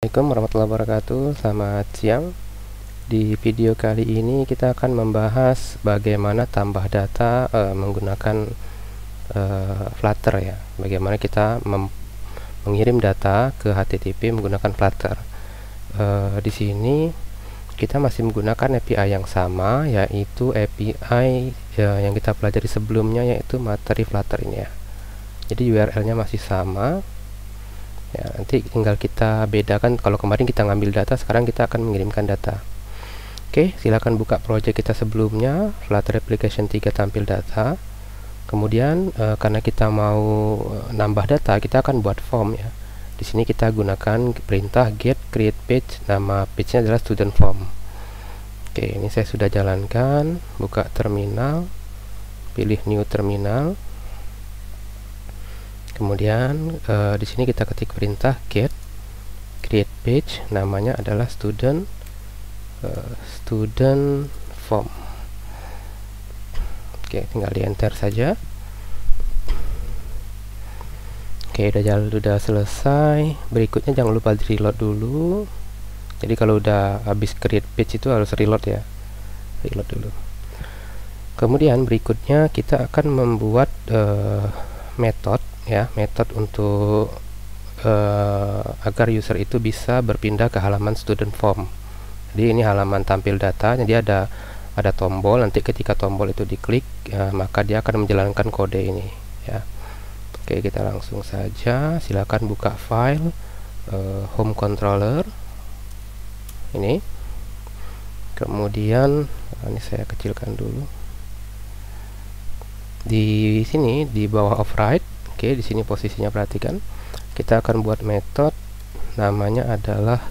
Assalamualaikum warahmatullahi wabarakatuh. Selamat siang. Di video kali ini kita akan membahas bagaimana tambah data menggunakan Flutter ya. Bagaimana kita mengirim data ke HTTP menggunakan Flutter. Di sini kita masih menggunakan API yang sama, yaitu API yang kita pelajari sebelumnya, yaitu materi Flutter ini ya. Jadi URL-nya masih sama. Ya, nanti tinggal kita bedakan. Kalau kemarin kita ngambil data, sekarang kita akan mengirimkan data. Oke, silakan buka project kita sebelumnya, Flutter Application 3 tampil data. Kemudian karena kita mau nambah data, kita akan buat form ya. Di sini kita gunakan perintah get create page. Nama page-nya adalah student form. Oke, ini saya sudah jalankan. Buka terminal, pilih new terminal. Kemudian di sini kita ketik perintah get create page, namanya adalah student form. Oke, tinggal di enter saja. Oke, udah selesai. Berikutnya jangan lupa di reload dulu. Jadi kalau udah habis create page itu harus reload ya, reload dulu. Kemudian berikutnya kita akan membuat metode ya, metode untuk agar user itu bisa berpindah ke halaman student form. Jadi ini halaman tampil data, jadi ada tombol. Nanti ketika tombol itu diklik maka dia akan menjalankan kode ini ya. Oke, kita langsung saja. Silakan buka file home controller ini. Kemudian ini saya kecilkan dulu. Di sini di bawah override. Oke, di sini posisinya perhatikan. Kita akan buat metode, namanya adalah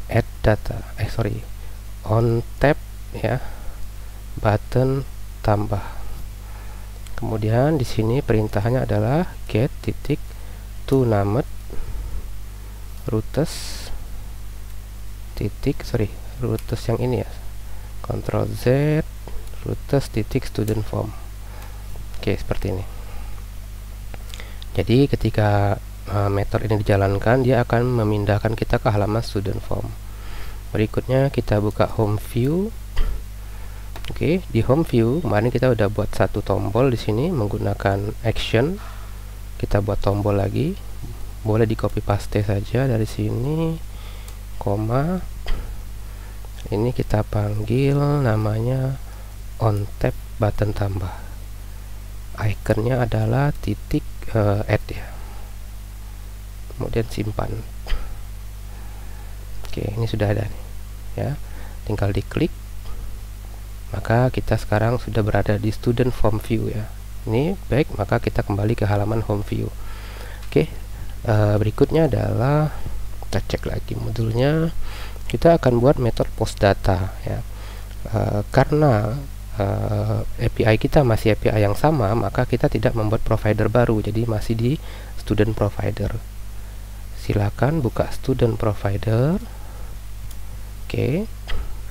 add data. On tab ya, button tambah. Kemudian di sini perintahnya adalah get titik to named routes titik routes yang ini ya. Ctrl Z routes titik student form. Oke, seperti ini. Jadi ketika metode ini dijalankan, dia akan memindahkan kita ke halaman student form. Berikutnya kita buka home view. Oke, di home view kemarin kita udah buat satu tombol di sini menggunakan action. Kita buat tombol lagi. Boleh di copy paste saja dari sini, koma. Ini kita panggil namanya on tab button tambah. Ikonnya adalah titik add ya. Kemudian simpan. Oke, ini sudah ada nih ya. Tinggal diklik, maka kita sekarang sudah berada di student form view ya. Ini baik, maka kita kembali ke halaman home view. Oke, berikutnya adalah kita cek lagi modulnya. Kita akan buat metode post data ya. Karena API kita masih API yang sama, maka kita tidak membuat provider baru, jadi masih di student provider. Silakan buka student provider. Oke,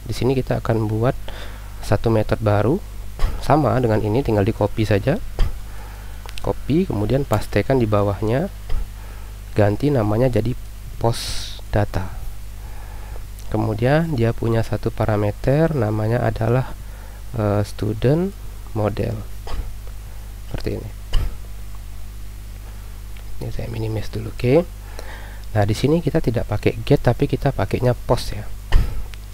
di sini kita akan buat satu metode baru sama dengan ini, tinggal di copy saja, copy, kemudian pastekan di bawahnya, ganti namanya jadi post data. Kemudian dia punya satu parameter, namanya adalah student model. Seperti ini. Ini saya minimize dulu, oke. Nah, di sini kita tidak pakai get, tapi kita pakainya post ya.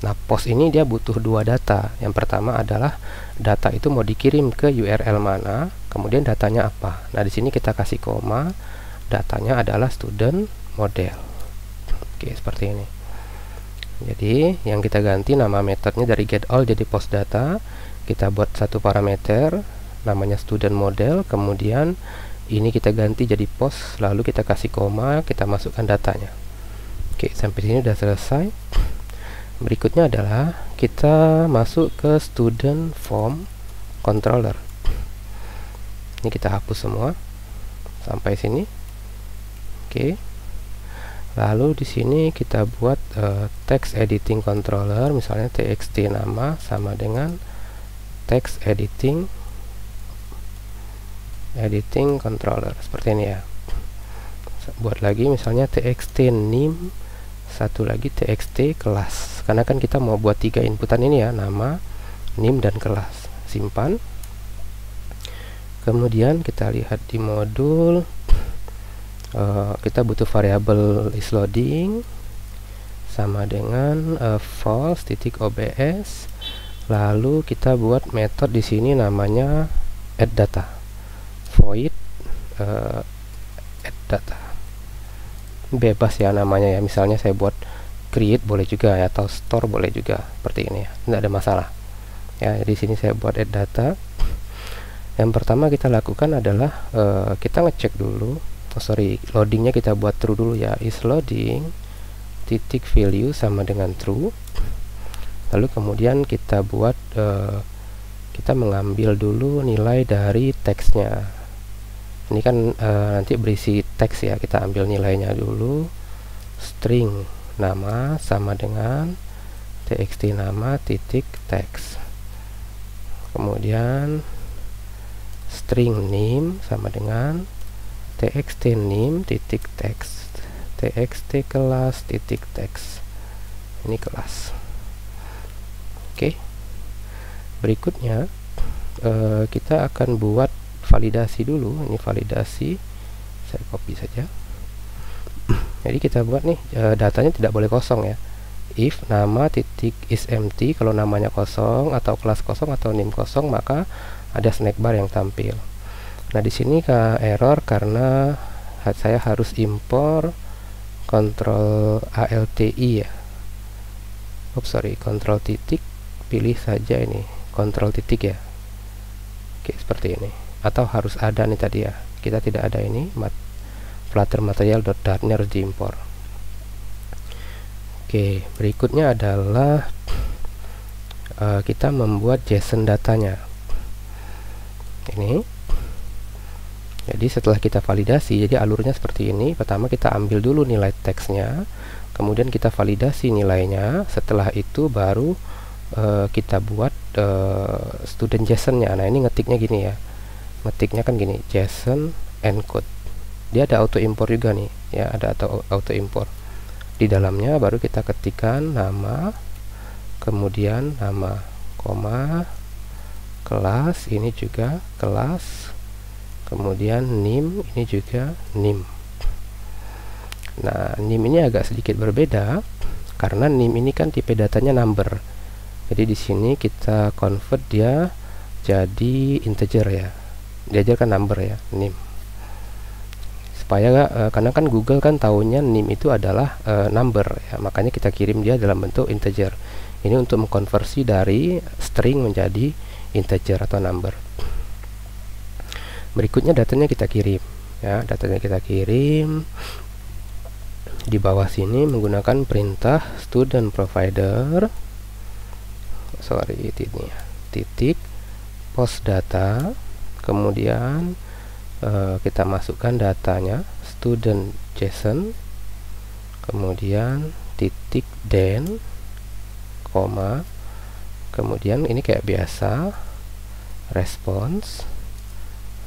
Nah, post ini dia butuh dua data. Yang pertama adalah data itu mau dikirim ke URL mana, kemudian datanya apa. Nah, di sini kita kasih koma, datanya adalah student model. Oke, seperti ini. Jadi, yang kita ganti nama metodenya dari get all jadi post data. Kita buat satu parameter namanya student model, kemudian ini kita ganti jadi post, lalu kita kasih koma, kita masukkan datanya. Oke, sampai sini udah selesai. Berikutnya adalah kita masuk ke student form controller. Ini kita hapus semua sampai sini. Oke. Lalu di sini kita buat text editing controller, misalnya txt nama sama dengan text editing controller, seperti ini ya. buat lagi misalnya txt nim, satu lagi txt kelas, karena kan kita mau buat 3 inputan ini ya, nama, nim, dan kelas. Simpan. Kemudian kita lihat di modul, kita butuh variabel isLoading sama dengan false titik obs. Lalu kita buat metode di sini namanya addData, void addData. Bebas ya namanya ya, misalnya saya buat create boleh juga ya, atau store boleh juga, seperti ini ya, tidak ada masalah ya. Di sini saya buat addData. Yang pertama kita lakukan adalah kita ngecek dulu, loadingnya kita buat true dulu ya, isLoading titik value sama dengan true. Lalu kemudian kita buat kita mengambil dulu nilai dari teksnya. Ini kan nanti berisi teks ya, kita ambil nilainya dulu. String nama sama dengan txt nama titik teks. Kemudian string name sama dengan txt name titik teks, txt kelas titik teks. Ini kelas. Oke. Berikutnya kita akan buat validasi dulu. Ini validasi, saya copy saja. Jadi kita buat nih, datanya tidak boleh kosong ya. If nama titik is empty, kalau namanya kosong atau kelas kosong atau nim kosong, maka ada snack bar yang tampil. Nah di sini error karena saya harus impor kontrol ALTI ya. Kontrol titik, pilih saja ini kontrol titik ya. Oke, seperti ini. Atau harus ada nih tadi ya, kita tidak ada ini, flutter material.dart-nya harus diimpor. Oke, berikutnya adalah kita membuat JSON datanya ini. Jadi setelah kita validasi, jadi alurnya seperti ini. Pertama kita ambil dulu nilai teksnya, kemudian kita validasi nilainya. Setelah itu baru kita buat student JSON-nya. Nah ini ngetiknya gini ya, ngetiknya kan gini, JSON encode. Dia ada auto import juga nih ya, ada auto import. Di dalamnya baru kita ketikkan nama, kemudian nama, koma, kelas, ini juga kelas, kemudian nim, ini juga nim. Nah nim ini agak sedikit berbeda karena nim ini kan tipe datanya number. Jadi di sini kita convert dia jadi integer ya. Integer kan number ya, nim. Supaya karena kan Google kan tahunya nim itu adalah number ya, makanya kita kirim dia dalam bentuk integer. Ini untuk mengkonversi dari string menjadi integer atau number. Berikutnya datanya kita kirim ya, datanya kita kirim. Di bawah sini menggunakan perintah student provider, titik post data, kemudian kita masukkan datanya student JSON, kemudian titik then, koma, kemudian ini kayak biasa response.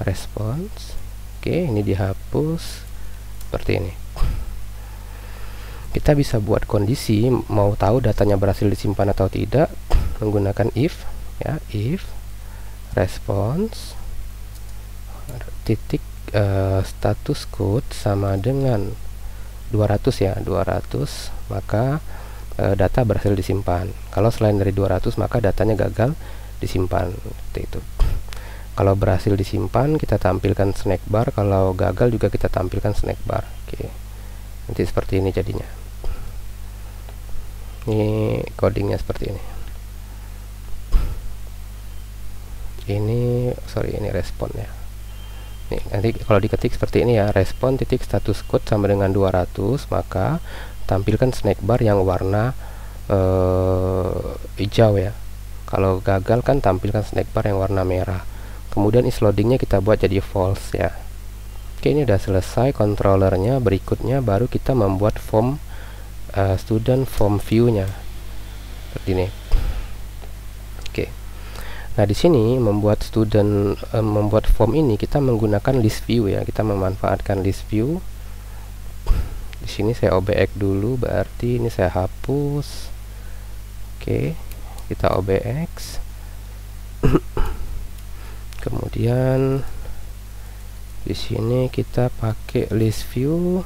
Oke, ini dihapus seperti ini. Kita bisa buat kondisi mau tahu datanya berhasil disimpan atau tidak menggunakan if ya, if response titik status code sama dengan 200 ya, 200, maka data berhasil disimpan. Kalau selain dari 200 maka datanya gagal disimpan, seperti itu. Kalau berhasil disimpan kita tampilkan snack bar, kalau gagal juga kita tampilkan snack bar. Oke, nanti seperti ini jadinya. Ini codingnya seperti ini. Ini respon ya. Nih, nanti kalau diketik seperti ini ya, respon titik status code sama dengan 200, maka tampilkan snack bar yang warna hijau ya. Kalau gagal kan tampilkan snack bar yang warna merah. Kemudian isLoadingnya kita buat jadi false ya. Oke, ini udah selesai controllernya. Berikutnya baru kita membuat form student form view-nya seperti ini. Oke. Nah, di sini membuat membuat form ini kita menggunakan list view ya. Kita memanfaatkan list view. Di sini saya obx dulu, berarti ini saya hapus. Oke, kita obx. Kemudian di sini kita pakai list view.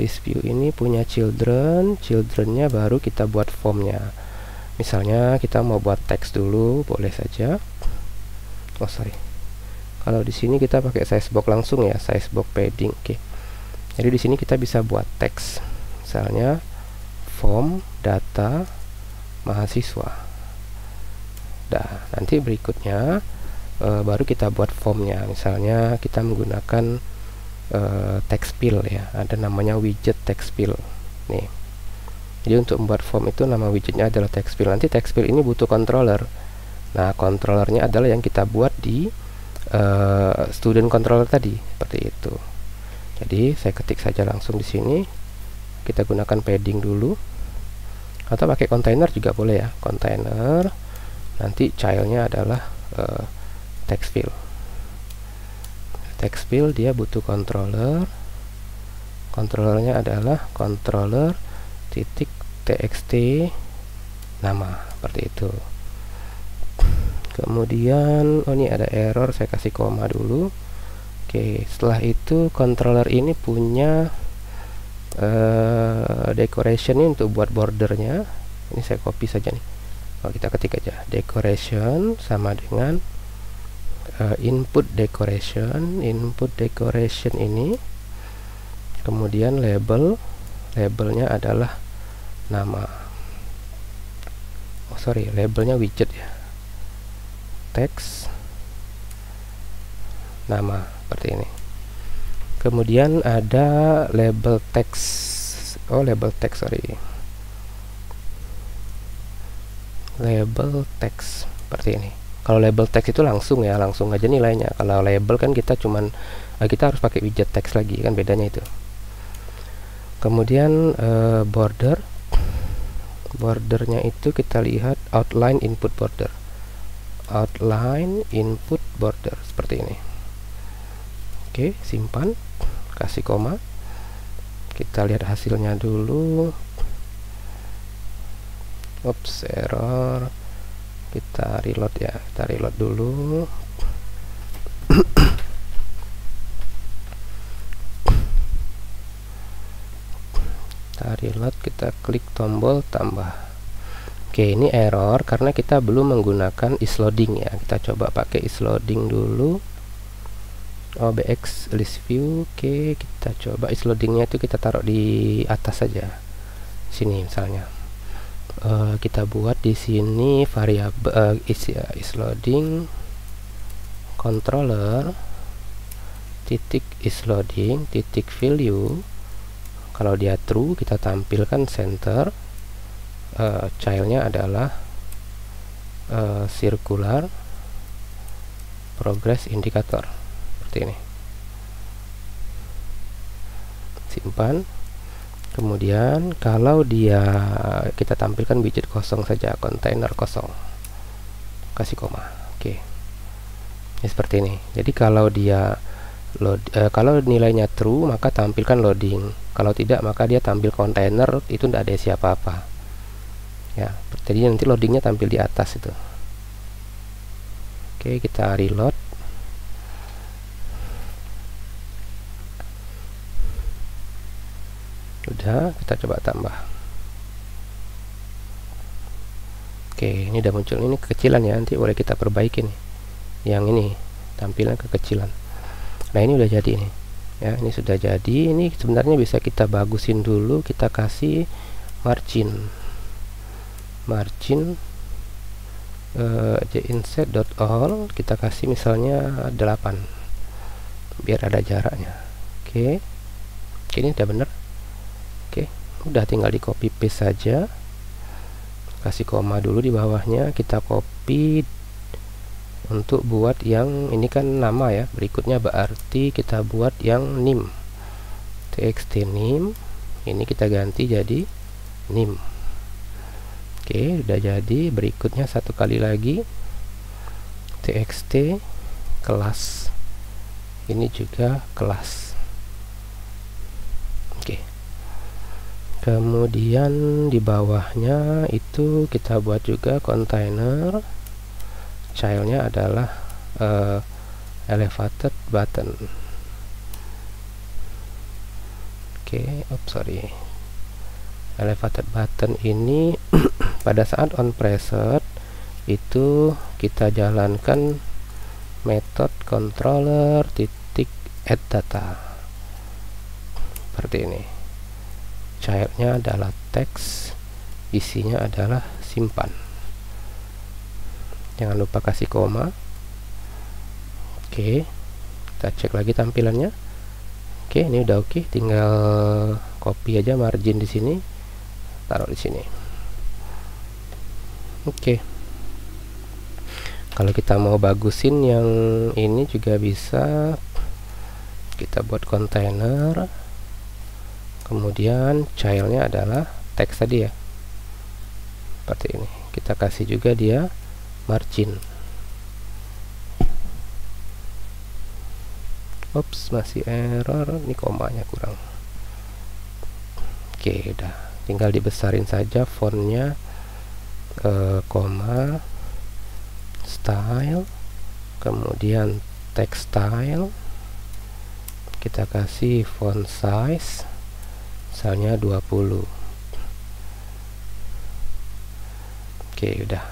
List view ini punya childrennya baru kita buat formnya. Misalnya kita mau buat teks dulu, boleh saja. Kalau di sini kita pakai sizebox langsung ya, sizebox padding. Oke. Jadi di sini kita bisa buat teks. Misalnya form data mahasiswa. Nah, nanti berikutnya baru kita buat formnya. Misalnya kita menggunakan text fill ya, ada namanya widget text fill nih. Jadi untuk membuat form itu nama widgetnya adalah text fill. Nanti text fill ini butuh controller. Nah, controllernya adalah yang kita buat di student controller tadi, seperti itu. Jadi saya ketik saja langsung di sini. Kita gunakan padding dulu, atau pakai container juga boleh ya, container. Nanti childnya adalah text fill. Text fill dia butuh controller. Controllernya adalah controller titik txt nama, seperti itu. Kemudian ini ada error, saya kasih koma dulu. Oke, setelah itu controller ini punya decoration ini untuk buat bordernya. Ini saya copy saja nih. Kita ketik aja decoration sama dengan input decoration ini, kemudian labelnya adalah nama. Labelnya widget ya, teks nama, seperti ini. Kemudian ada label teks, label teks seperti ini. Kalau label teks itu langsung ya, langsung aja nilainya. Kalau label kan kita harus pakai widget teks lagi, kan bedanya itu. Kemudian bordernya itu kita lihat outline input border, seperti ini. Oke, simpan, kasih koma, kita lihat hasilnya dulu. Error. Kita reload ya, kita reload dulu. Kita reload, kita klik tombol tambah. Oke, ini error karena kita belum menggunakan isloading ya. Kita coba pakai isloading dulu. obx list view. Oke, kita coba isloadingnya itu kita taruh di atas saja. Sini misalnya. Kita buat di sini variabel isloading controller titik isloading titik value. Kalau dia true kita tampilkan center. Childnya adalah circular progress indicator, seperti ini. Simpan. Kemudian kalau kita tampilkan widget kosong saja, container kosong, kasih koma. Oke, ini seperti ini. Jadi kalau kalau nilainya true maka tampilkan loading, kalau tidak maka dia tampil container, itu tidak ada siapa-apa ya. Jadi nanti loadingnya tampil di atas itu. Oke, kita reload. Udah, kita coba tambah. Oke, ini udah muncul. Ini kekecilan ya, nanti boleh kita perbaiki nih. Yang ini tampilan kekecilan. Nah, ini udah jadi nih ya, ini sudah jadi. Ini sebenarnya bisa kita bagusin dulu. Kita kasih margin jinset.all, kita kasih misalnya 8 biar ada jaraknya. Oke, ini udah bener. Oke, udah tinggal di copy paste saja. Kasih koma dulu di bawahnya, kita copy untuk buat yang ini kan nama ya. Berikutnya berarti kita buat yang name, txt name, ini kita ganti jadi name. Oke, udah jadi. Berikutnya satu kali lagi txt kelas ini juga kelas. Oke. Kemudian di bawahnya itu kita buat juga kontainer. Childnya adalah elevated button. Oke, sorry. Elevated button ini pada saat on pressed itu kita jalankan metode controller titik add data seperti ini. Childnya adalah teks, isinya adalah simpan. Jangan lupa kasih koma. Oke, kita cek lagi tampilannya. Oke, ini udah oke. Tinggal copy aja margin di sini, taruh di sini. Oke. Kalau kita mau bagusin yang ini juga bisa. Kita buat kontainer. Kemudian childnya adalah teks tadi ya, seperti ini. Kita kasih juga dia margin. Ups, masih error, ini komanya kurang. Oke, udah, tinggal dibesarin saja fontnya, koma, style, kemudian text style, kita kasih font size misalnya 20. Oke, udah.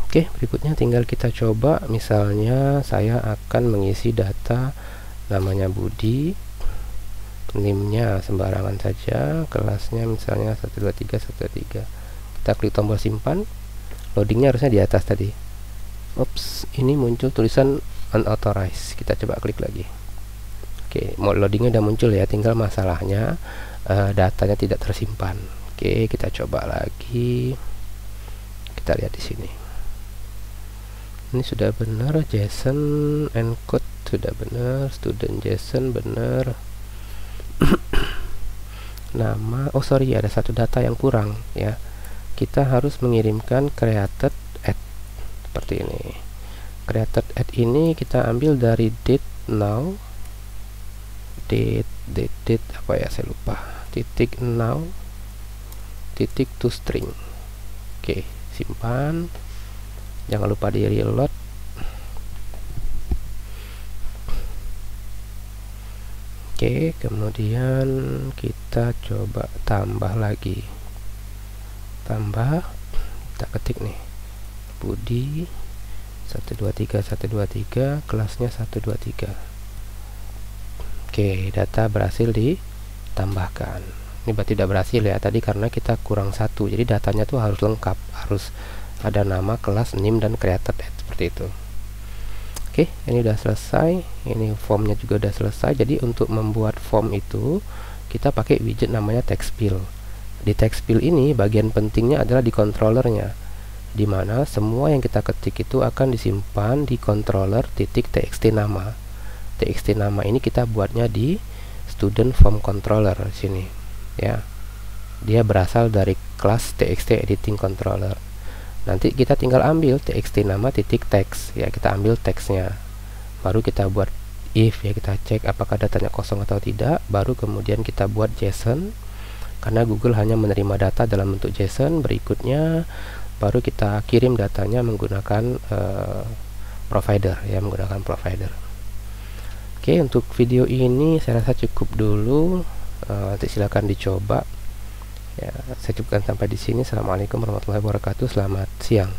Oke, berikutnya tinggal kita coba. Misalnya saya akan mengisi data namanya Budi, NIM-nya sembarangan saja, kelasnya misalnya 12313. Kita klik tombol simpan. Loadingnya harusnya di atas tadi. Ups, ini muncul tulisan unauthorized. Kita coba klik lagi. Oke, loadingnya udah muncul ya, tinggal masalahnya datanya tidak tersimpan. Oke, kita coba lagi. Kita lihat di sini. Ini sudah benar, JSON encode sudah benar, student JSON benar. Nama, oh sorry, ada satu data yang kurang ya. Kita harus mengirimkan created at seperti ini. Created at ini kita ambil dari date now, date apa ya, saya lupa, titik now titik to string. Oke, simpan, jangan lupa di reload. Oke, kemudian kita coba tambah lagi, kita ketik nih Budi 123 kelasnya 123. Oke, data berhasil ditambahkan. Ini berarti tidak berhasil ya tadi karena kita kurang satu, jadi datanya tuh harus lengkap, harus ada nama, kelas, NIM, dan created at, seperti itu. Oke, ini udah selesai. Ini formnya juga udah selesai. Jadi untuk membuat form itu kita pakai widget namanya text fill. Di text fill ini bagian pentingnya adalah di controllernya, dimana semua yang kita ketik itu akan disimpan di controller titik txt nama. TXT nama ini kita buatnya di student form controller sini ya. Dia berasal dari kelas txt editing controller. Nanti kita tinggal ambil txt nama titik text ya, kita ambil teksnya, baru kita buat if ya, kita cek apakah datanya kosong atau tidak, baru kemudian kita buat JSON karena Google hanya menerima data dalam bentuk JSON. Berikutnya baru kita kirim datanya menggunakan provider ya, menggunakan provider. Oke, untuk video ini saya rasa cukup dulu. Nanti silakan dicoba. Ya, saya cukupkan sampai di sini. Assalamualaikum warahmatullahi wabarakatuh. Selamat siang.